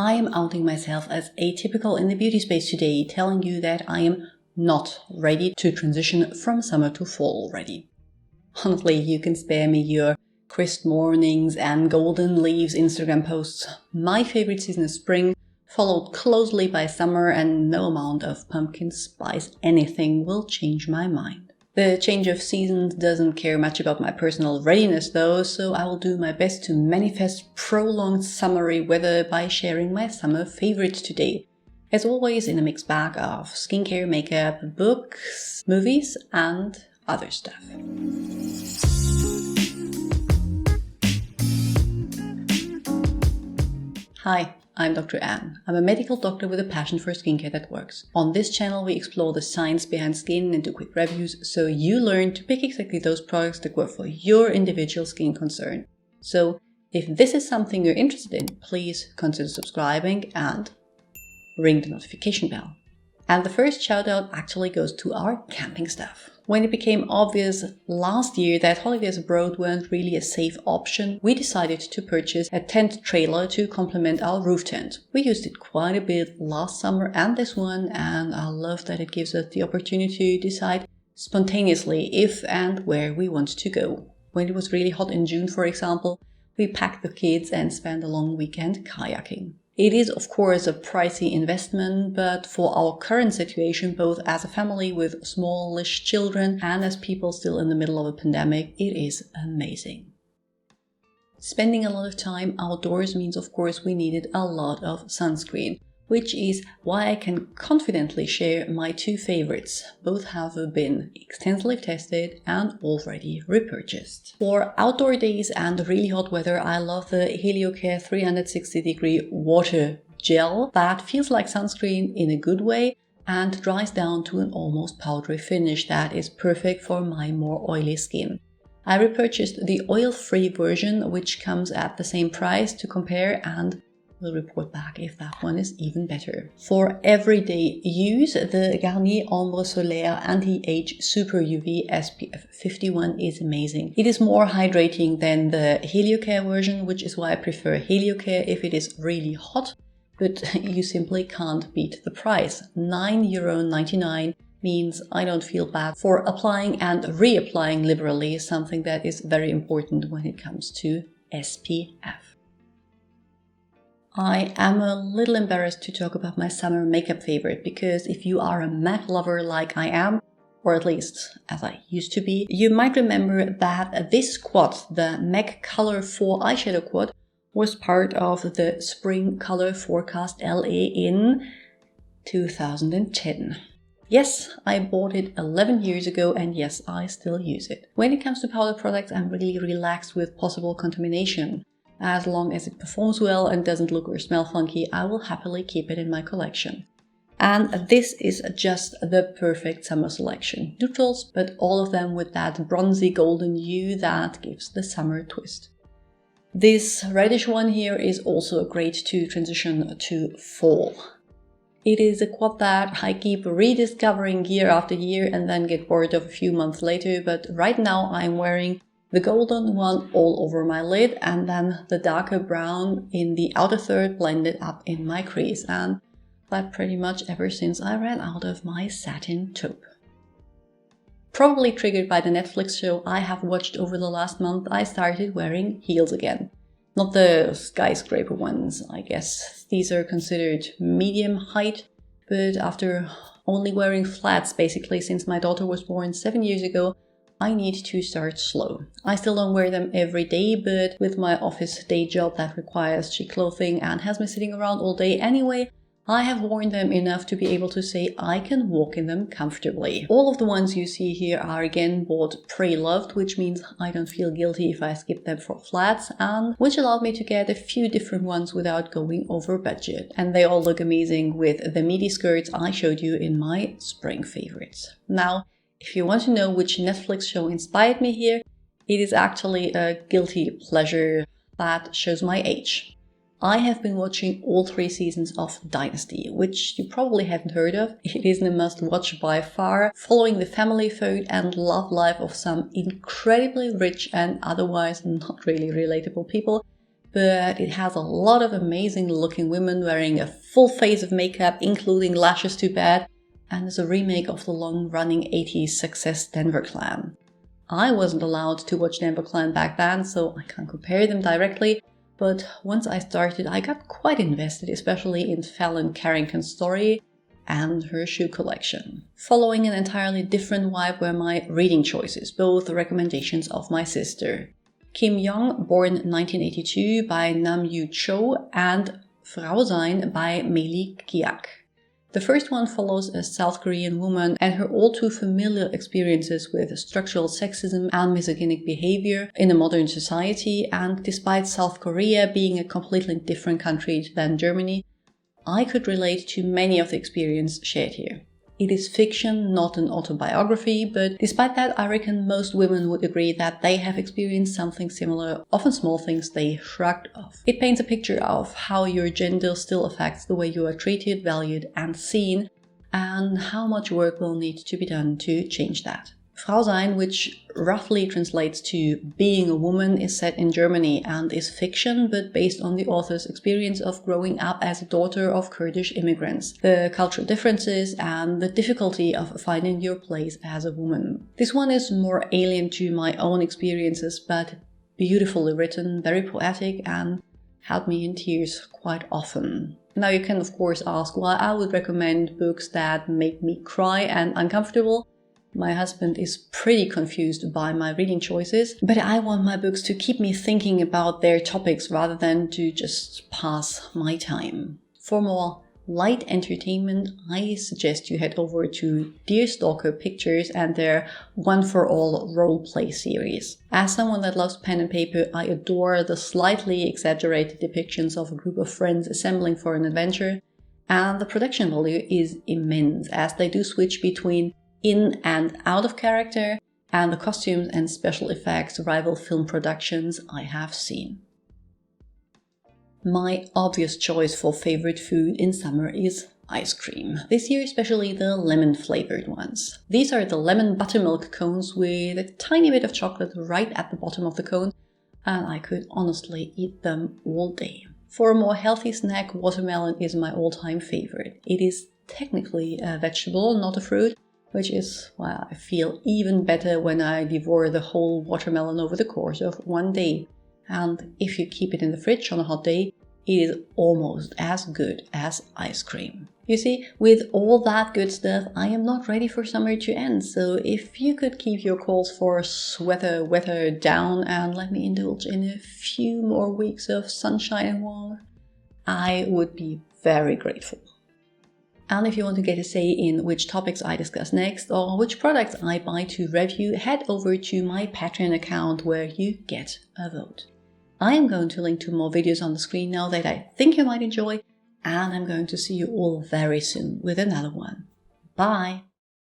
I am outing myself as atypical in the beauty space today, telling you that I am not ready to transition from summer to fall already. Honestly, you can spare me your crisp mornings and golden leaves Instagram posts. My favorite season is spring, followed closely by summer, and no amount of pumpkin spice anything will change my mind. The change of seasons doesn't care much about my personal readiness though, so I will do my best to manifest prolonged summery weather by sharing my summer favorites today. As always, in a mixed bag of skincare, makeup, books, movies, and other stuff. Hi, I'm Dr. Anne. I'm a medical doctor with a passion for skincare that works. On this channel, we explore the science behind skin and do quick reviews so you learn to pick exactly those products that work for your individual skin concern. So, if this is something you're interested in, please consider subscribing and ring the notification bell. And the first shout out actually goes to our camping stuff. When it became obvious last year that holidays abroad weren't really a safe option, we decided to purchase a tent trailer to complement our roof tent. We used it quite a bit last summer and this one, and I love that it gives us the opportunity to decide spontaneously if and where we want to go. When it was really hot in June, for example, we packed the kids and spent a long weekend kayaking. It is, of course, a pricey investment, but for our current situation, both as a family with smallish children and as people still in the middle of a pandemic, it is amazing. Spending a lot of time outdoors means, of course, we needed a lot of sunscreen, which is why I can confidently share my two favorites. Both have been extensively tested and already repurchased. For outdoor days and really hot weather, I love the HelioCare 360-degree water gel that feels like sunscreen in a good way and dries down to an almost powdery finish that is perfect for my more oily skin. I repurchased the oil-free version, which comes at the same price to compare, and we'll report back if that one is even better. For everyday use, the Garnier Ombre Solaire Anti-Age Super UV SPF 51 is amazing. It is more hydrating than the HelioCare version, which is why I prefer HelioCare if it is really hot, but you simply can't beat the price. €9.99 means I don't feel bad for applying and reapplying liberally, something that is very important when it comes to SPF. I am a little embarrassed to talk about my summer makeup favorite because if you are a MAC lover like I am, or at least as I used to be, you might remember that this quad, the MAC Color 4 eyeshadow quad, was part of the Spring Color Forecast LA in 2010. Yes, I bought it 11 years ago and yes, I still use it. When it comes to powder products, I'm really relaxed with possible contamination. As long as it performs well and doesn't look or smell funky, I will happily keep it in my collection. And this is just the perfect summer selection. Neutrals, but all of them with that bronzy golden hue that gives the summer twist. This reddish one here is also great to transition to fall. It is a quad that I keep rediscovering year after year and then get bored of a few months later, but right now I'm wearing the golden one all over my lid and then the darker brown in the outer third blended up in my crease, and that pretty much ever since I ran out of my satin taupe. Probably triggered by the Netflix show I have watched over the last month, I started wearing heels again. Not the skyscraper ones, I guess. These are considered medium height, but after only wearing flats basically since my daughter was born 7 years ago, I need to start slow. I still don't wear them every day, but with my office day job that requires chic clothing and has me sitting around all day anyway, I have worn them enough to be able to say I can walk in them comfortably. All of the ones you see here are again bought pre-loved, which means I don't feel guilty if I skip them for flats, and which allowed me to get a few different ones without going over budget. And they all look amazing with the midi skirts I showed you in my spring favorites. Now, if you want to know which Netflix show inspired me here, it is actually a guilty pleasure that shows my age. I have been watching all 3 seasons of Dynasty, which you probably haven't heard of. It isn't a must-watch by far, following the family feud and love life of some incredibly rich and otherwise not really relatable people, but it has a lot of amazing looking women wearing a full face of makeup, including lashes to bed, and is a remake of the long-running 80s success Denver Clan. I wasn't allowed to watch Denver Clan back then, so I can't compare them directly, but once I started, I got quite invested, especially in Fallon Carrington's story and her shoe collection. Following an entirely different vibe were my reading choices, both the recommendations of my sister. Kim Young, born 1982 by Nam Yu Cho, and Frau Sein by Meili Giak. The first one follows a South Korean woman and her all too familiar experiences with structural sexism and misogynic behavior in a modern society, and despite South Korea being a completely different country than Germany, I could relate to many of the experiences shared here. It is fiction, not an autobiography, but despite that, I reckon most women would agree that they have experienced something similar, often small things they shrugged off. It paints a picture of how your gender still affects the way you are treated, valued, and seen, and how much work will need to be done to change that. Frau Sein, which roughly translates to being a woman, is set in Germany and is fiction, but based on the author's experience of growing up as a daughter of Kurdish immigrants, the cultural differences, and the difficulty of finding your place as a woman. This one is more alien to my own experiences, but beautifully written, very poetic, and had me in tears quite often. Now you can of course ask why I would recommend books that make me cry and uncomfortable. My husband is pretty confused by my reading choices, but I want my books to keep me thinking about their topics rather than to just pass my time. For more light entertainment, I suggest you head over to Deerstalker Pictures and their One for All roleplay series. As someone that loves pen and paper, I adore the slightly exaggerated depictions of a group of friends assembling for an adventure, and the production value is immense as they do switch between in and out of character, and the costumes and special effects rival film productions I have seen. My obvious choice for favorite food in summer is ice cream. This year especially the lemon flavored ones. These are the lemon buttermilk cones with a tiny bit of chocolate right at the bottom of the cone, and I could honestly eat them all day. For a more healthy snack, watermelon is my all-time favorite. It is technically a vegetable, not a fruit, which is why I feel even better when I devour the whole watermelon over the course of one day. And if you keep it in the fridge on a hot day, it is almost as good as ice cream. You see, with all that good stuff, I am not ready for summer to end, so if you could keep your calls for weather down and let me indulge in a few more weeks of sunshine and warmth, I would be very grateful. And if you want to get a say in which topics I discuss next or which products I buy to review, head over to my Patreon account where you get a vote. I am going to link to more videos on the screen now that I think you might enjoy, and I'm going to see you all very soon with another one. Bye!